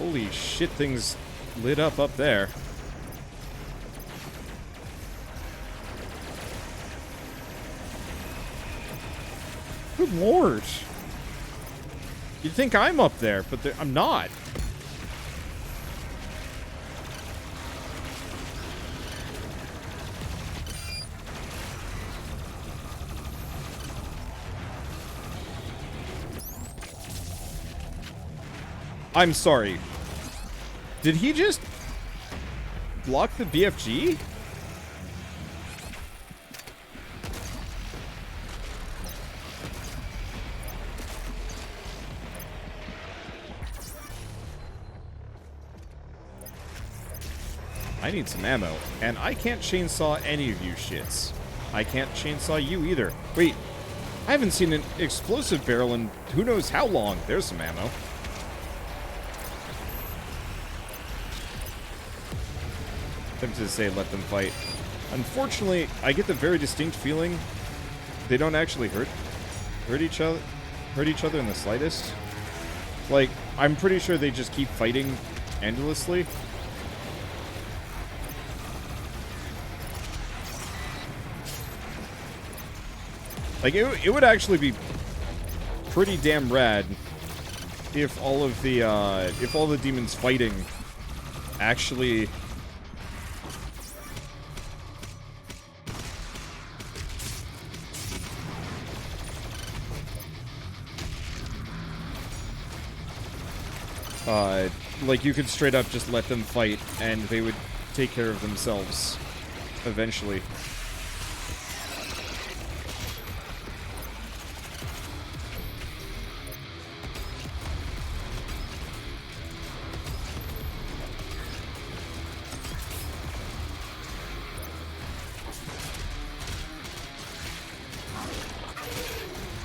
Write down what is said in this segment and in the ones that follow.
Holy shit, things lit up there. Good lord. You'd think I'm up there, but I'm not. I'm sorry. Did he just block the BFG? I need some ammo, and I can't chainsaw any of you shits. I can't chainsaw you either. Wait, I haven't seen an explosive barrel in who knows how long. There's some ammo. Tempted to say let them fight. Unfortunately, I get the very distinct feeling they don't actually hurt each other in the slightest. Like, I'm pretty sure they just keep fighting endlessly. Like, it would actually be pretty damn rad if all the demons fighting actually like, you could straight up just let them fight, and they would take care of themselves eventually.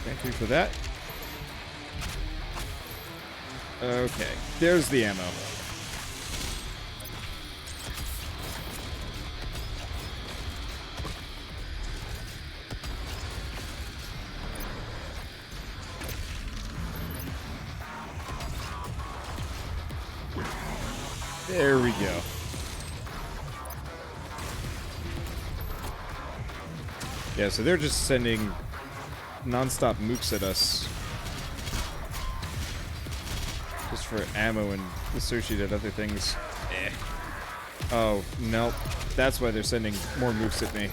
Thank you for that. Okay, there's the ammo. There we go. Yeah, so they're just sending non-stop mooks at us. Just for ammo and associated other things. Eh. Oh, nope. That's why they're sending more mooks at me.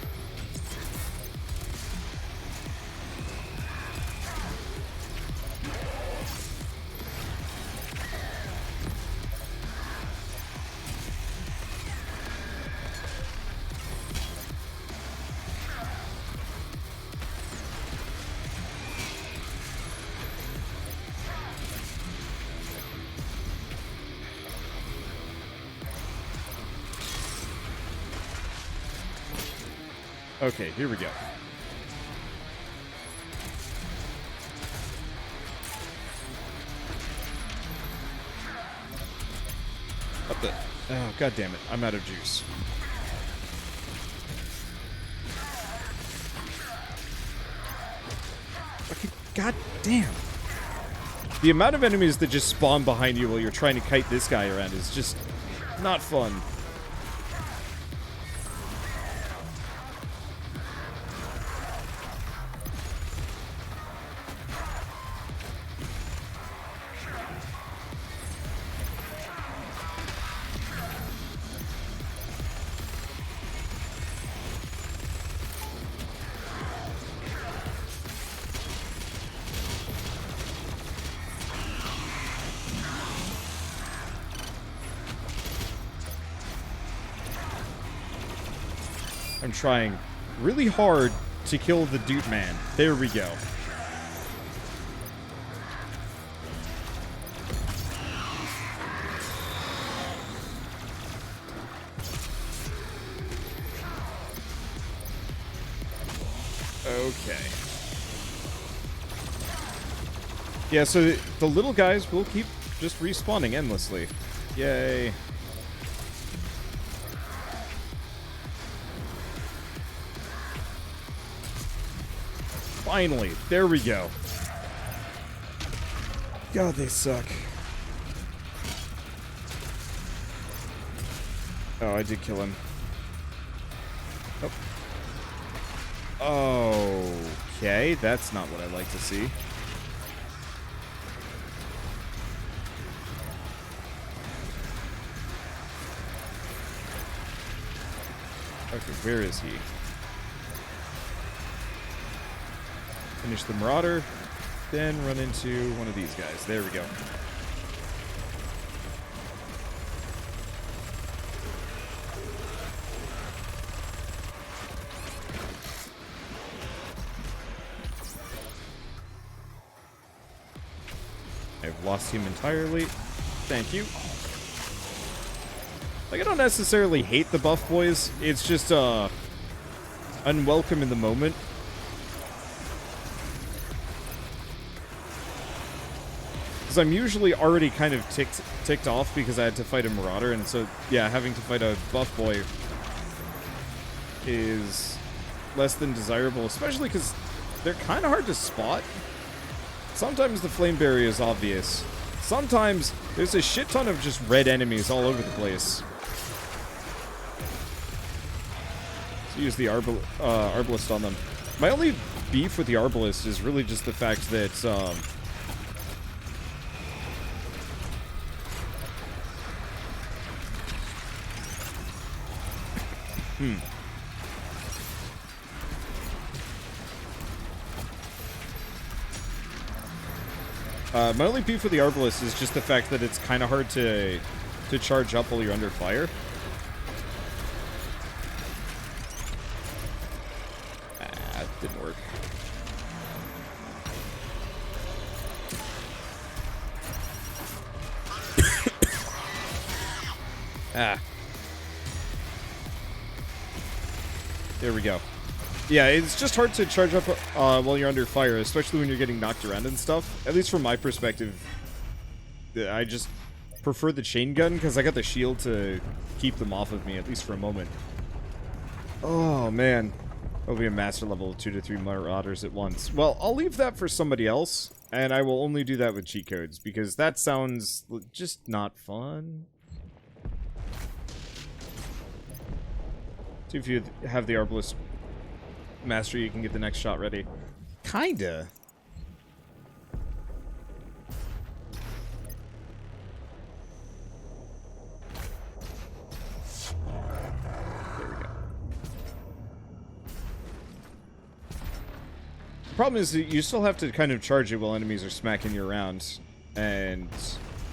Okay, here we go. Up the... Oh, god damn it. I'm out of juice. Okay, god damn. The amount of enemies that just spawn behind you while you're trying to kite this guy around is just not fun. I'm trying really hard to kill the Doot Man. There we go. Okay. Yeah, so the little guys will keep just respawning endlessly. Yay. Finally, there we go. God, they suck. Oh, I did kill him. Oh. Okay, that's not what I like to see. Okay, where is he? Finish the Marauder, then run into one of these guys. There we go. I've lost him entirely. Thank you. Like, I don't necessarily hate the buff boys. It's just, unwelcome in the moment. Because I'm usually already kind of ticked off because I had to fight a Marauder, and so, yeah, having to fight a buff boy is less than desirable, especially because they're kind of hard to spot. Sometimes the flame barrier is obvious. Sometimes there's a shit ton of just red enemies all over the place. So use the Arbalest on them. My only beef with the Arbalest is really just the fact that my only beef with the Arbalest is just the fact that it's kind of hard to charge up while you're under fire. It didn't work. There we go. Yeah, it's just hard to charge up while you're under fire, especially when you're getting knocked around and stuff. At least from my perspective, I just prefer the chain gun because I got the shield to keep them off of me, at least for a moment. Oh, man. I'll be a master level of 2 to 3 Marauders at once. Well, I'll leave that for somebody else, and I will only do that with cheat codes, because that sounds just not fun. See if you have the Arbalest mastery, you can get the next shot ready. Kinda. There we go. The problem is that you still have to kind of charge it while enemies are smacking you around. And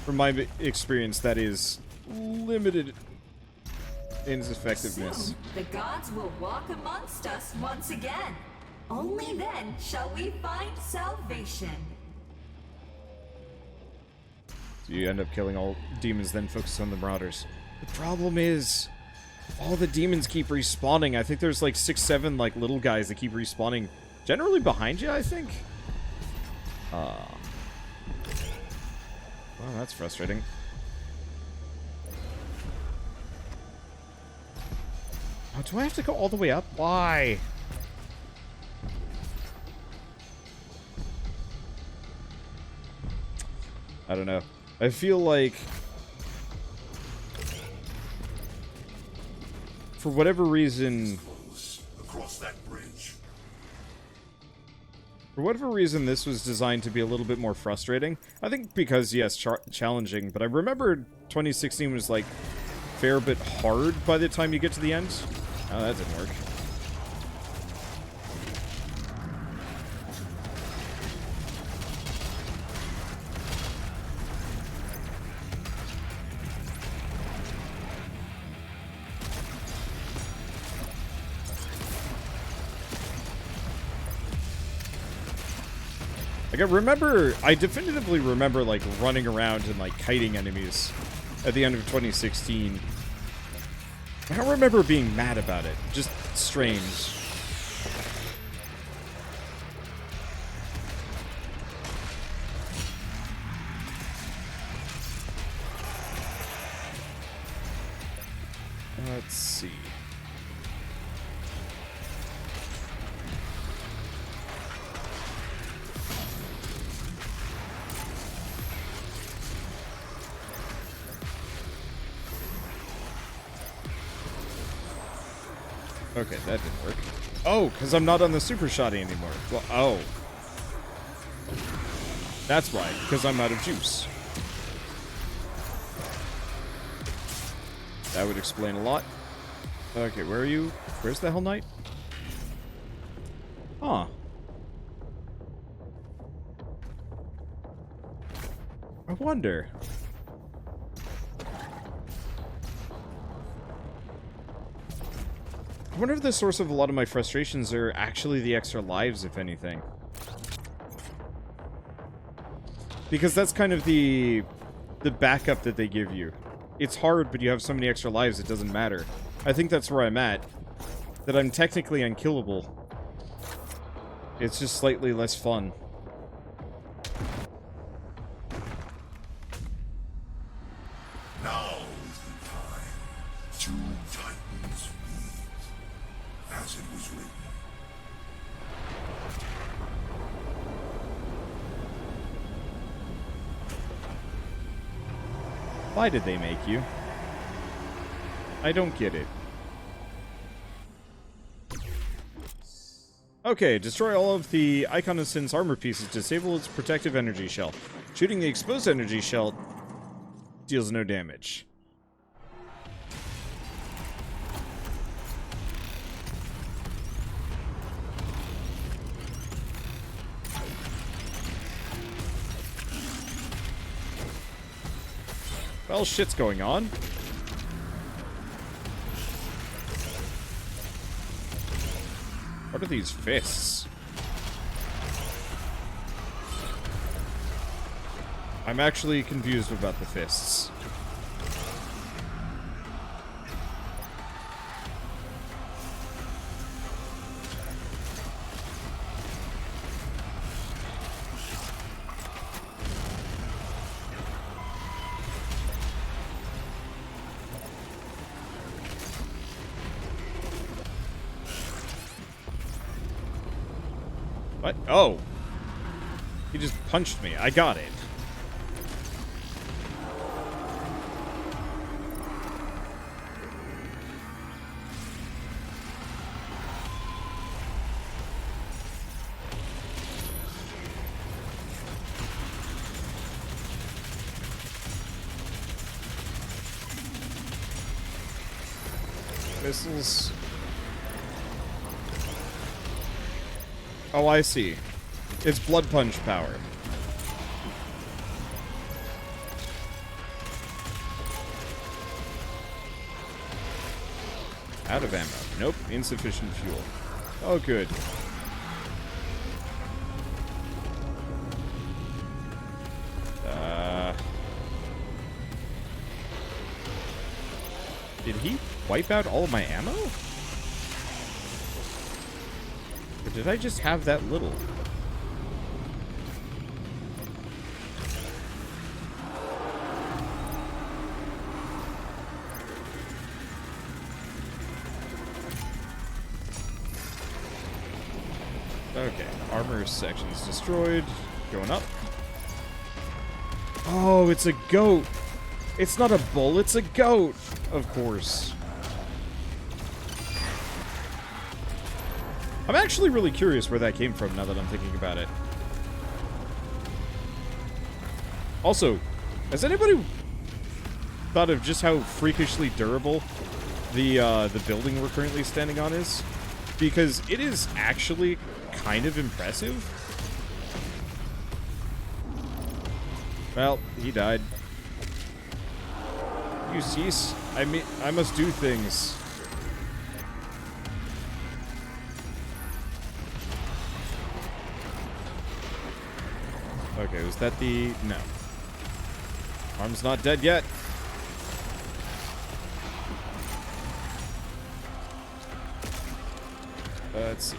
from my experience, that is limited in its effectiveness. Soon, the gods will walk amongst us once again. Only then shall we find salvation. So you end up killing all demons, then focus on the Marauders. The problem is, all the demons keep respawning. I think there's like 6, 7 like little guys that keep respawning. Generally behind you, I think. Well, that's frustrating. Oh, do I have to go all the way up? Why? I don't know. I feel like for whatever reason, across that bridge. For whatever reason, this was designed to be a little bit more frustrating. I think because, yes, challenging, but I remember 2016 was like fair but hard by the time you get to the end. Oh, that didn't work. Like, I definitively remember, like, running around and, like, kiting enemies at the end of 2016. I don't remember being mad about it. Just strange. Let's see. Okay, that didn't work. Oh, because I'm not on the super shotty anymore. Well, oh. That's why, because I'm out of juice. That would explain a lot. Okay, where are you? Where's the Hell Knight? Huh. I wonder. I wonder if the source of a lot of my frustrations are actually the extra lives, if anything. Because that's kind of the backup that they give you. It's hard, but you have so many extra lives, it doesn't matter. I think that's where I'm at. That I'm technically unkillable. It's just slightly less fun. Now is the time. Two titans meet, as it was written. Why did they make you? I don't get it. Okay, destroy all of the Icon of Sin's armor pieces. Disable its protective energy shell. Shooting the exposed energy shell deals no damage. Well, shit's going on. What are these fists? I'm actually confused about the fists. What? Oh. He just punched me. I got it. Missiles. Oh, I see. It's blood punch power. Out of ammo. Nope, insufficient fuel. Oh, good. Did he wipe out all of my ammo? Or did I just have that little? Okay, armor section's destroyed. Going up. Oh, it's a goat. It's not a bull, it's a goat. Of course. I'm actually really curious where that came from now that I'm thinking about it. Also, has anybody thought of just how freakishly durable the building we're currently standing on is? Because it is actually kind of impressive. Well, he died. You cease? I mean, I must do things. Okay, was that the... No. Arm's not dead yet. Let's see.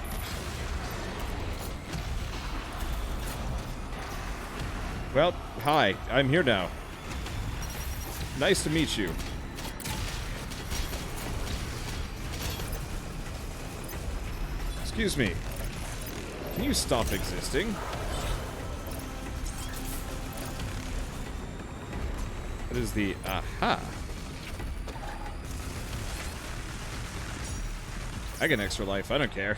Well, hi. I'm here now. Nice to meet you. Excuse me. Can you stop existing? What is the... Aha. I get an extra life. I don't care.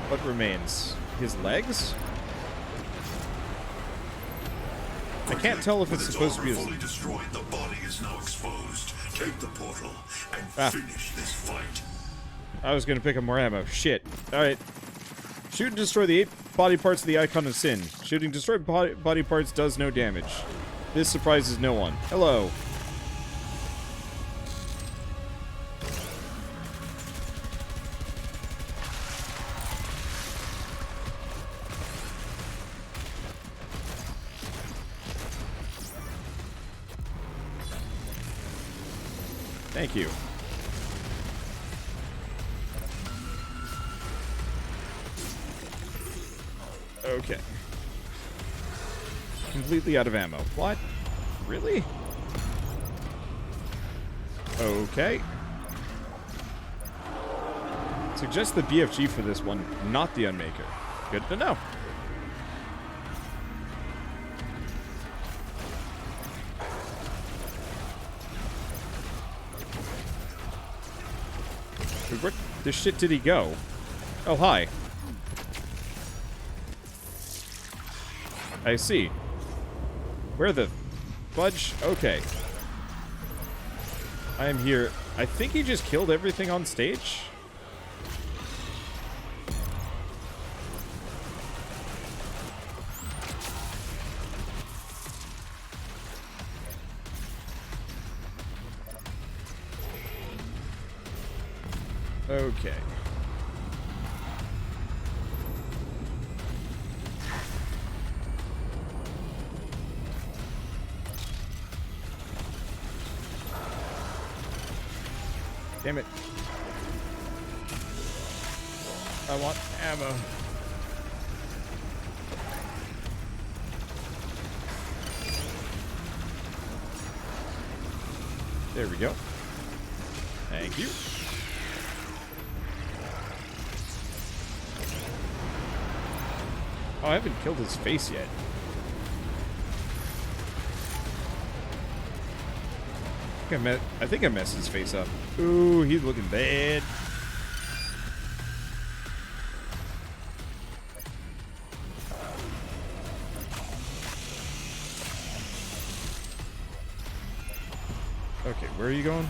What remains? His legs? I can't tell if it's supposed to be his... fully destroyed, the body is now exposed. Take the portal and finish this fight. I was gonna pick up more ammo. Shit. Alright. Shoot and destroy the 8 body parts of the Icon of Sin. Shooting destroyed body parts does no damage. This surprises no one. Hello. Thank you. Okay. Completely out of ammo. What? Really? Okay. Suggest the BFG for this one, not the Unmaker. Good to know. Where the shit did he go? Oh, hi. I see. Where the fudge? Okay. I am here. I think he just killed everything on stage. Okay. Damn it. I want ammo. There we go. Thank you. Oh, I haven't killed his face yet. I think I messed his face up. Ooh, he's looking bad. Okay, where are you going?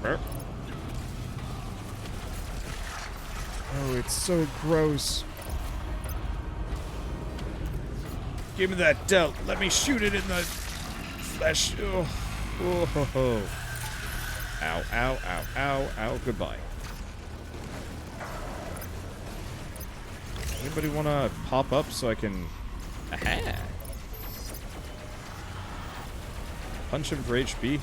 Where? Oh, it's so gross. Give me that delt. Let me shoot it in the flesh. Oh. Oh, ho, ho. Ow, ow, ow, ow, ow. Goodbye. Anybody want to pop up so I can... Aha! Punch him for HP.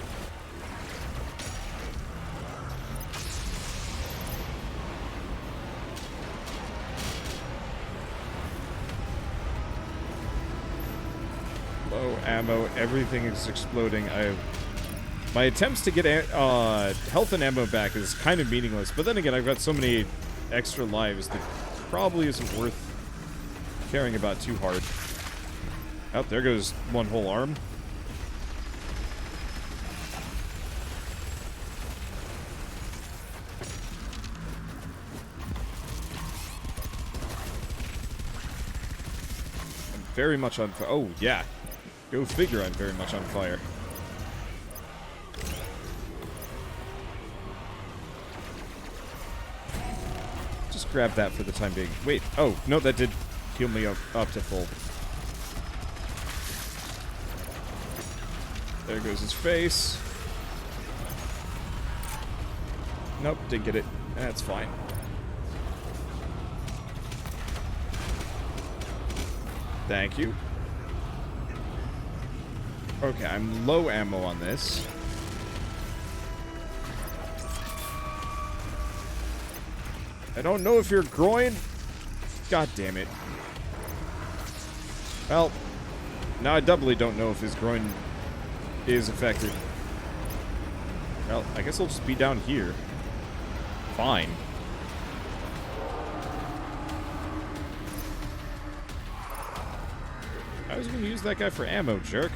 Low ammo, everything is exploding. My attempts to get health and ammo back is kind of meaningless, but then again, I've got so many extra lives that probably isn't worth caring about too hard. Oh, there goes one whole arm. I'm very much on fire. Oh, yeah. Go figure, I'm very much on fire. Just grab that for the time being. Wait, oh, no, that did heal me up to full. There goes his face. Nope, didn't get it. That's fine. Thank you. Okay, I'm low ammo on this. I don't know if you're groin. God damn it. Well, now I doubly don't know if his groin is affected. Well, I guess I'll just be down here. Fine. I was gonna use that guy for ammo, jerk.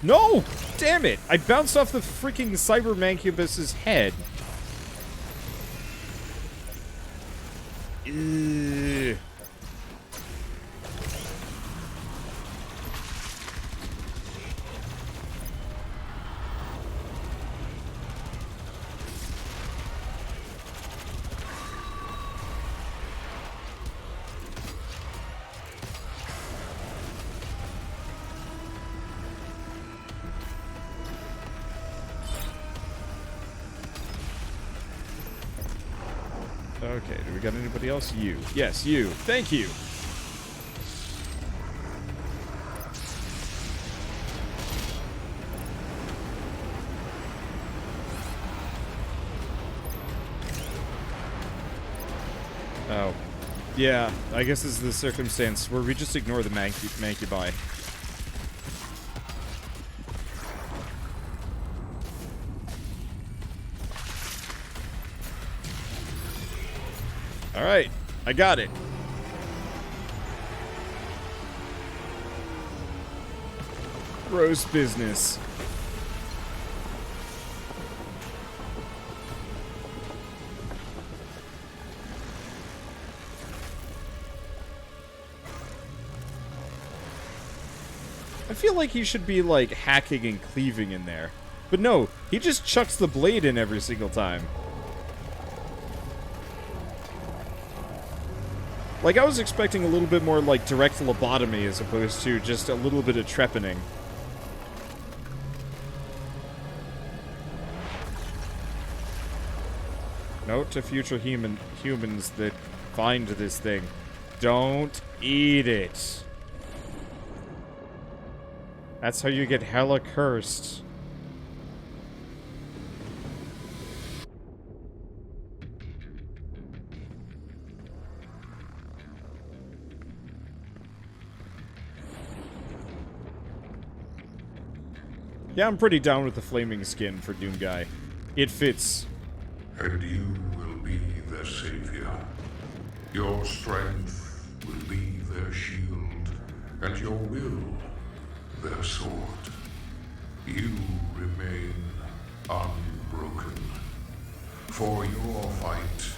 No! Damn it! I bounced off the freaking Cyber Mancubus's head. Ugh. Okay, do we got anybody else? You. Yes, you. Thank you. Oh. Yeah, I guess this is the circumstance where we just ignore the Mancubi. Alright, I got it. Gross business. I feel like he should be, like, hacking and cleaving in there. But no, he just chucks the blade in every single time. Like, I was expecting a little bit more, like, direct lobotomy as opposed to just a little bit of trepanning. Note to future humans that find this thing. Don't eat it. That's how you get hella cursed. Yeah, I'm pretty down with the flaming skin for Doom Guy. It fits. And you will be their savior. Your strength will be their shield, and your will their sword. You remain unbroken, for your fight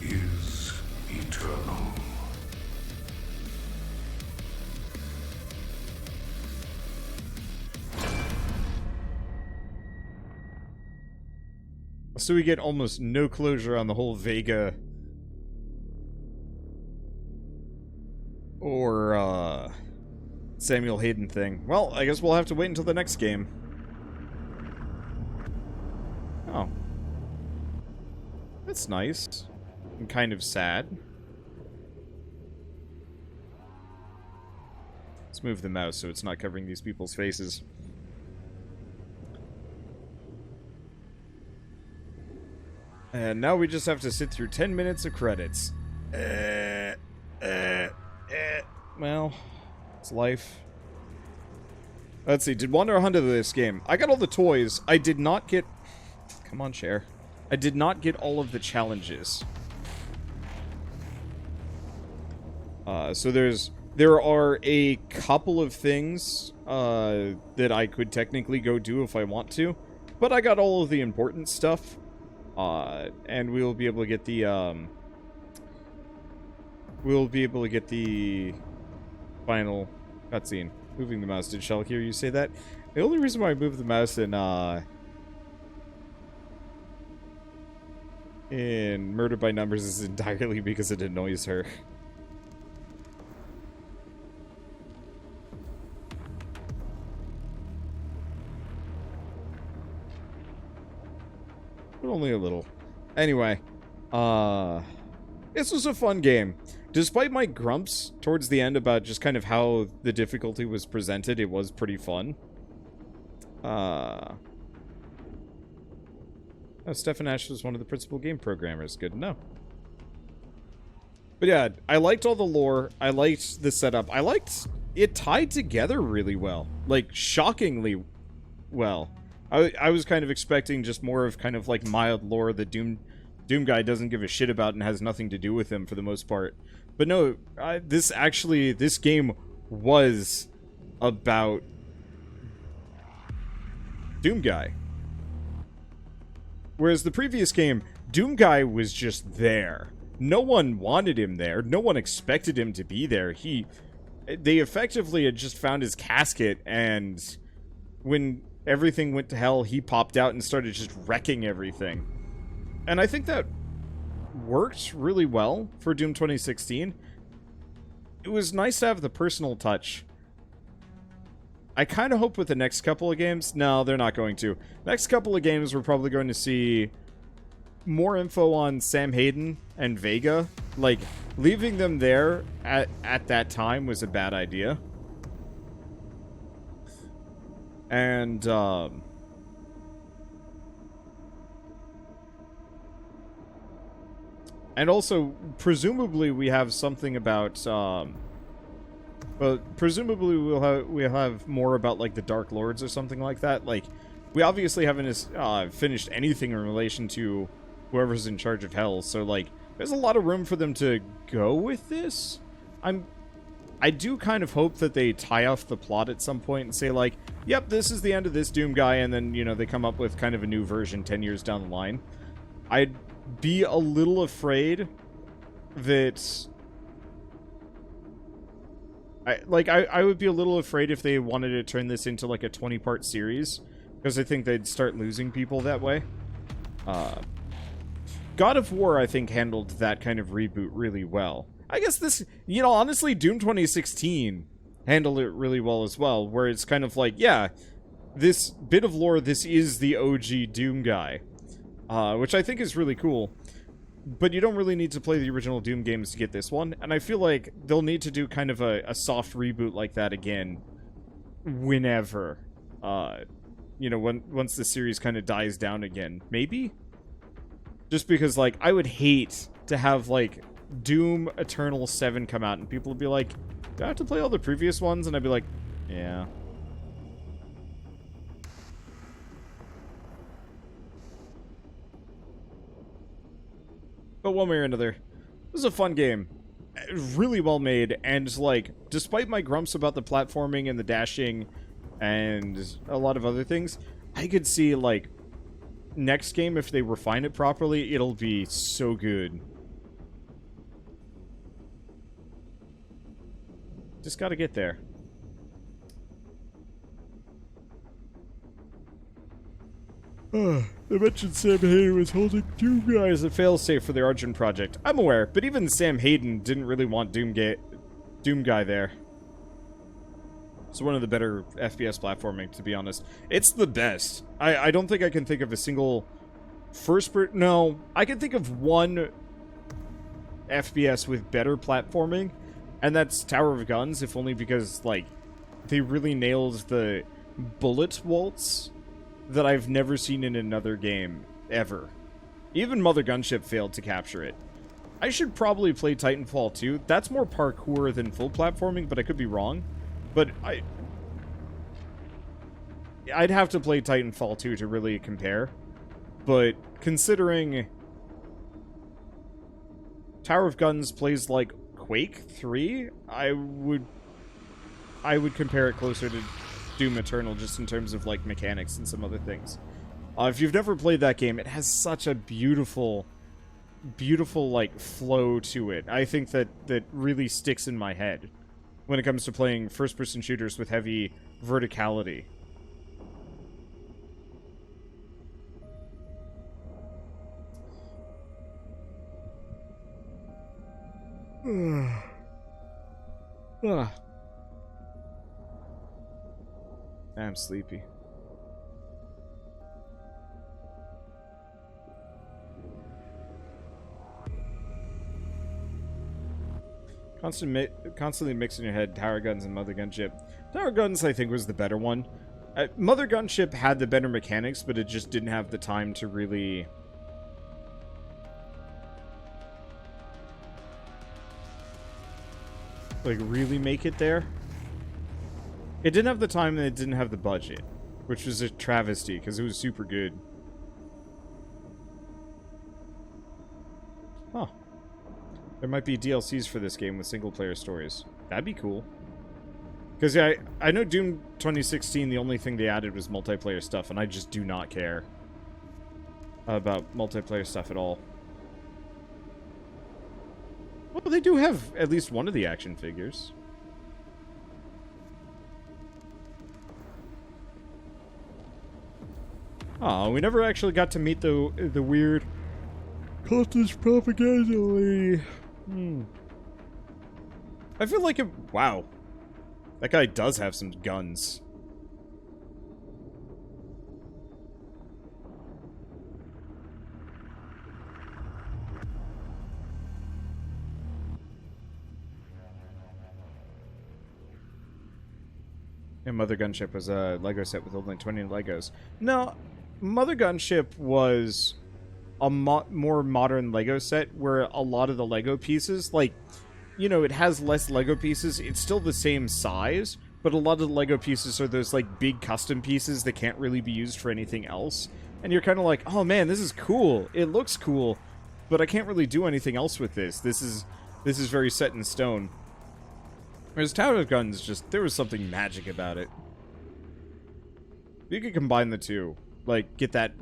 is eternal. So we get almost no closure on the whole Vega or Samuel Hayden thing. Well, I guess we'll have to wait until the next game. Oh. That's nice. And kind of sad. Let's move the mouse so it's not covering these people's faces. And now we just have to sit through 10 minutes of credits. Well, it's life. Let's see, did Wander Hunt of this game? I got all the toys. I did not get... Come on, chair. I did not get all of the challenges. So there are a couple of things that I could technically go do if I want to. But I got all of the important stuff. And we'll be able to get the, final cutscene. Moving the mouse. Did Shell hear you say that? The only reason why I moved the mouse in Murder by Numbers is entirely because it annoys her. But only a little. Anyway, this was a fun game. Despite my grumps towards the end about just kind of how the difficulty was presented, it was pretty fun. Oh, Stefan Ash was one of the principal game programmers. Good to know. But yeah, I liked all the lore. I liked the setup. I liked it tied together really well. Like, shockingly well. I was kind of expecting just more of kind of like mild lore that Doom Doom Guy doesn't give a shit about and has nothing to do with him for the most part. But no, this game was about Doom Guy. Whereas the previous game, Doom Guy was just there. No one wanted him there. No one expected him to be there. They effectively had just found his casket, and when everything went to hell, he popped out and started just wrecking everything. And I think that worked really well for Doom 2016. It was nice to have the personal touch. I kind of hope with the next couple of games... No, they're not going to. Next couple of games, we're probably going to see more info on Sam Hayden and Vega. Like, leaving them there at that time was a bad idea. And, also, presumably we have something about, but presumably we'll have more about, like, the Dark Lords or something like that. Like, we obviously haven't finished anything in relation to whoever's in charge of Hell, so, like, there's a lot of room for them to go with this. I do kind of hope that they tie off the plot at some point and say, like, yep, this is the end of this Doom Guy, and then, you know, they come up with kind of a new version 10 years down the line. I'd be a little afraid that... I would be a little afraid if they wanted to turn this into, like, a 20-part series, because I think they'd start losing people that way. God of War, I think, handled that kind of reboot really well. I guess this, you know, honestly, Doom 2016 handled it really well as well, where it's kind of like, yeah, this bit of lore, this is the OG Doom Guy, which I think is really cool. But you don't really need to play the original Doom games to get this one, and I feel like they'll need to do kind of a soft reboot like that again whenever, you know, once the series kind of dies down again. Maybe? Just because, like, I would hate to have, like, Doom Eternal 7 come out and people would be like, do I have to play all the previous ones? And I'd be like, yeah. But one way or another, this is a fun game. Really well made, and, like, despite my grumps about the platforming and the dashing and a lot of other things, I could see, like, next game, if they refine it properly, it'll be so good. Just gotta get there. They mentioned Sam Hayden was holding Doom Guy as a failsafe for the Argent project. I'm aware, but even Sam Hayden didn't really want Doom Guy there. It's one of the better FPS platforming, to be honest. It's the best. I don't think I can think of a single no, I can think of one FPS with better platforming, and that's Tower of Guns, if only because, like, they really nailed the bullet waltz that I've never seen in another game, ever. Even Mother Gunship failed to capture it. I should probably play Titanfall 2. That's more parkour than full platforming, but I could be wrong. But I'd have to play Titanfall 2 to really compare. But considering Tower of Guns plays like Quake 3, I would compare it closer to Doom Eternal, just in terms of, like, mechanics and some other things. If you've never played that game, it has such a beautiful, like, flow to it. I think that really sticks in my head when it comes to playing first-person shooters with heavy verticality. I'm sleepy. Constantly mixing your head Tower Guns and Mother Gunship. Tower Guns, I think, was the better one. Mother Gunship had the better mechanics, but it just didn't have the time to really... like, really make it there. It didn't have the time, and it didn't have the budget, which was a travesty, because it was super good. There might be DLCs for this game with single-player stories. That'd be cool. Because yeah, I know Doom 2016, the only thing they added was multiplayer stuff, and I just do not care about multiplayer stuff at all. Well, they do have at least one of the action figures. Oh, we never actually got to meet the weird cultist propaganda lady. I feel like wow. That guy does have some guns. And Mother Gunship was a Lego set with only 20 Legos. No, Mother Gunship was a more modern Lego set where a lot of the Lego pieces, like, you know, it has less Lego pieces. It's still the same size, but a lot of the Lego pieces are those, like, big custom pieces that can't really be used for anything else. And you're kind of like, oh man, this is cool. It looks cool, but I can't really do anything else with this. This is very set in stone. Whereas Tower of Guns, just, there was something magic about it. You could combine the two. Like, get that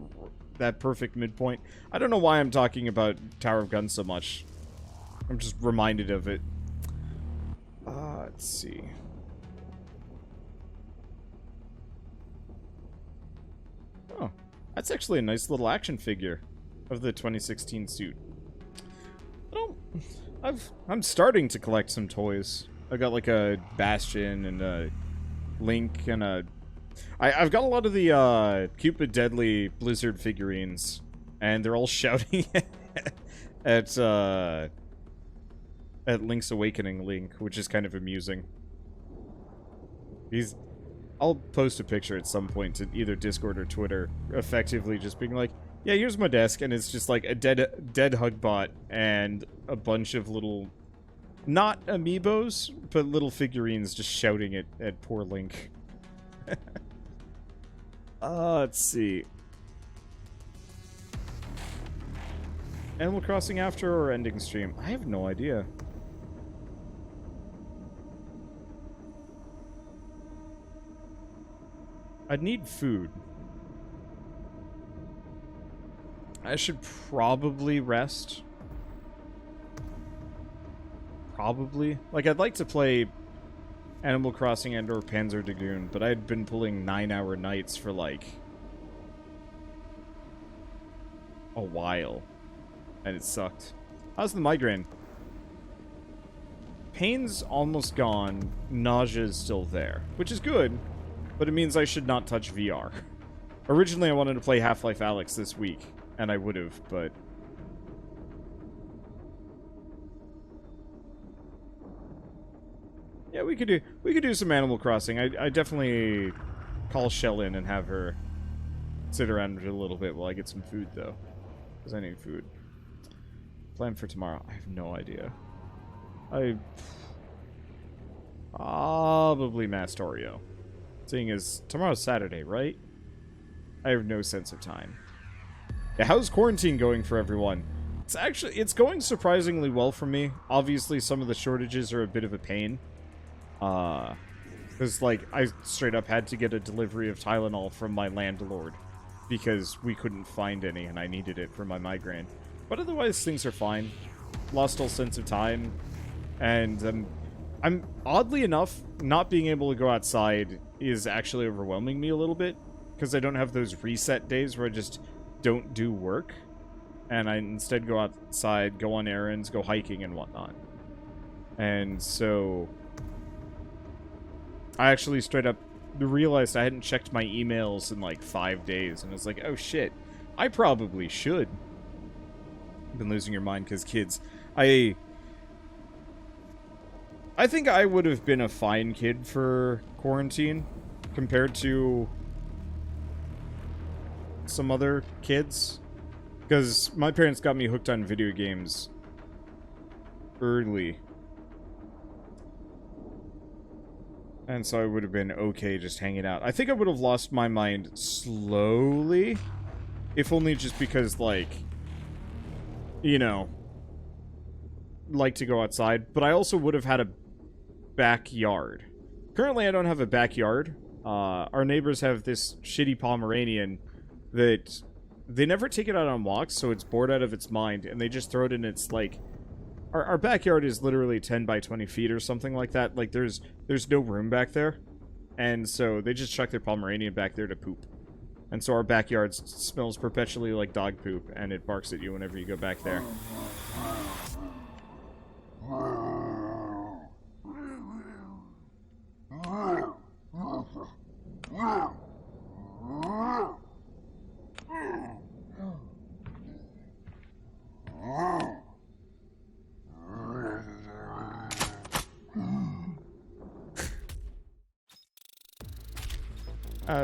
perfect midpoint. I don't know why I'm talking about Tower of Guns so much. I'm just reminded of it. Let's see. Oh, that's actually a nice little action figure of the 2016 suit. I'm starting to collect some toys. I got like a Bastion and a Link and a... I've got a lot of the Cupid Deadly Blizzard figurines, and they're all shouting at Link's Awakening Link, which is kind of amusing. I'll post a picture at some point to either Discord or Twitter, effectively just being like, yeah, here's my desk, and it's just like a dead Hugbot and a bunch of little... Not amiibos, but little figurines just shouting at poor Link. Let's see. Animal Crossing after or ending stream? I have no idea. I'd need food. I should probably rest. Probably. Like, I'd like to play Animal Crossing and or Panzer Dragoon, but I'd been pulling 9-hour nights for, like, a while. And it sucked. How's the migraine? Pain's almost gone. Nausea's still there. Which is good, but it means I should not touch VR. Originally, I wanted to play Half-Life Alyx this week, and I would have, but... Yeah, we could do some Animal Crossing. I definitely call Shell in and have her sit around a little bit while I get some food, though. Because I need food. Plan for tomorrow. I have no idea. Probably Mastorio. Seeing as tomorrow's Saturday, right? I have no sense of time. Yeah, how's quarantine going for everyone? It's going surprisingly well for me. Obviously, some of the shortages are a bit of a pain. Because, like, I straight up had to get a delivery of Tylenol from my landlord because we couldn't find any and I needed it for my migraine. But otherwise, things are fine. Lost all sense of time. And, I'm, oddly enough, not being able to go outside is actually overwhelming me a little bit. Because I don't have those reset days where I just don't do work. And I instead go outside, go on errands, go hiking and whatnot. And so... I actually straight up realized I hadn't checked my emails in like 5 days, and I was like, oh shit, I probably should. I've been losing your mind because kids. I think I would have been a fine kid for quarantine compared to some other kids. Because my parents got me hooked on video games early. And so I would have been okay just hanging out. I think I would have lost my mind slowly. If only just because, like, you know, like to go outside, but I also would have had a backyard. Currently, I don't have a backyard. Our neighbors have this shitty Pomeranian that they never take it out on walks, so it's bored out of its mind, and they just throw it in its, like... Our backyard is literally 10 by 20 feet or something like that. Like, there's no room back there. And so they just chuck their Pomeranian back there to poop. And so our backyard smells perpetually like dog poop, and it barks at you whenever you go back there.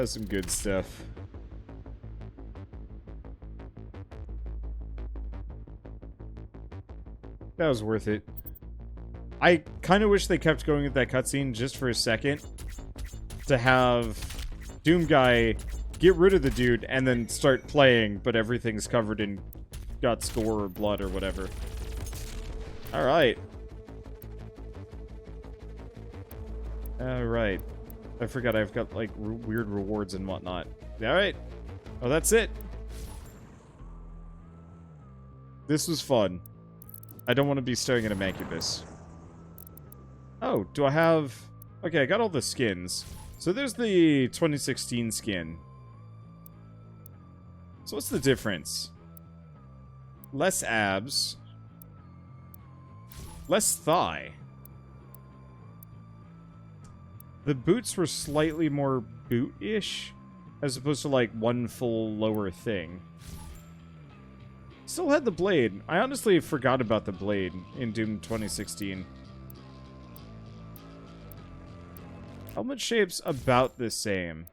Some good stuff. That was worth it. I kind of wish they kept going with that cutscene just for a second. To have Doom Guy get rid of the dude and then start playing, but everything's covered in guts, gore, or blood, or whatever. Alright. Alright. I forgot I've got, like, weird rewards and whatnot. Alright. Oh, that's it. This was fun. I don't want to be staring at a Mancubus. Oh, do I have... Okay, I got all the skins. So there's the 2016 skin. So what's the difference? Less abs. Less thigh. The boots were slightly more boot-ish, as opposed to, like, one full lower thing. Still had the blade. I honestly forgot about the blade in Doom 2016. Helmet shape's about the same.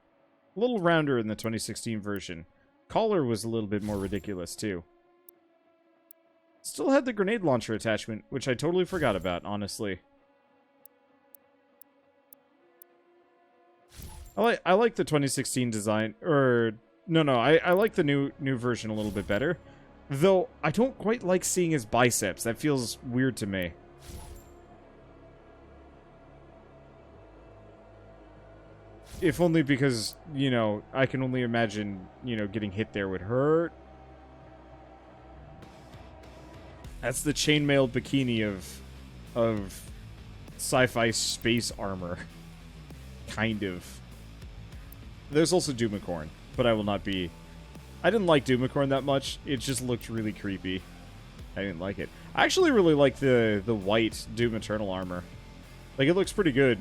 A little rounder in the 2016 version. Collar was a little bit more ridiculous, too. Still had the grenade launcher attachment, which I totally forgot about, honestly. I like the 2016 design, or... No, I like the new version a little bit better. Though, I don't quite like seeing his biceps. That feels weird to me. If only because, you know, I can only imagine, you know, getting hit there would hurt. That's the chainmail bikini of sci-fi space armor. Kind of. There's also Doomicorn, but I will not be... I didn't like Doomicorn that much. It just looked really creepy. I didn't like it. I actually really like the white Doom Eternal armor. Like, it looks pretty good.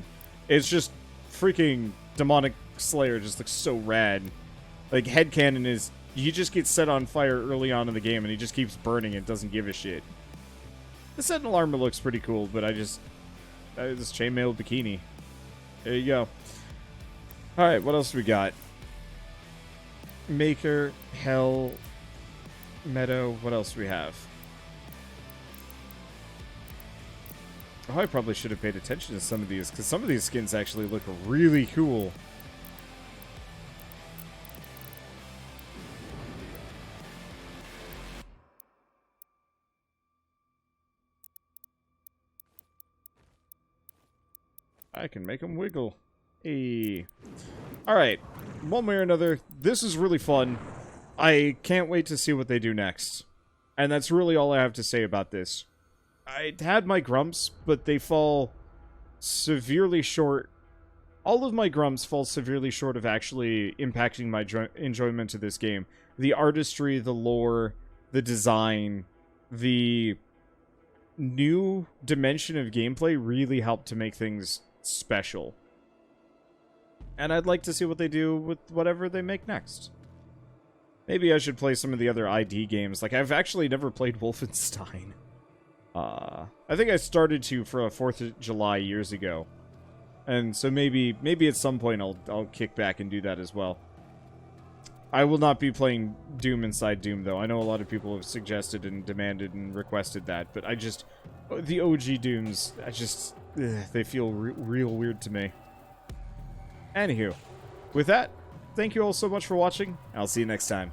It's just freaking Demonic Slayer just looks so rad. Like, headcanon is... You just get set on fire early on in the game, and he just keeps burning and doesn't give a shit. The Sentinel armor looks pretty cool, but I just... this chainmail bikini. There you go. Alright, what else we got? Maker, Hell, Meadow, what else do we have? Oh, I probably should have paid attention to some of these, because some of these skins actually look really cool. I can make them wiggle. Hey. Alright. One way or another, this is really fun. I can't wait to see what they do next. And that's really all I have to say about this. I had my grumps, but they fall severely short. All of my grumps fall severely short of actually impacting my enjoyment of this game. The artistry, the lore, the design, the new dimension of gameplay really helped to make things special. And I'd like to see what they do with whatever they make next. Maybe I should play some of the other ID games. Like, I've actually never played Wolfenstein. I think I started to for a 4th of July years ago. And so maybe at some point I'll kick back and do that as well. I will not be playing Doom Inside Doom, though. I know a lot of people have suggested and demanded and requested that, but I just... The OG Dooms, they feel real weird to me. Anywho, with that, thank you all so much for watching. I'll see you next time.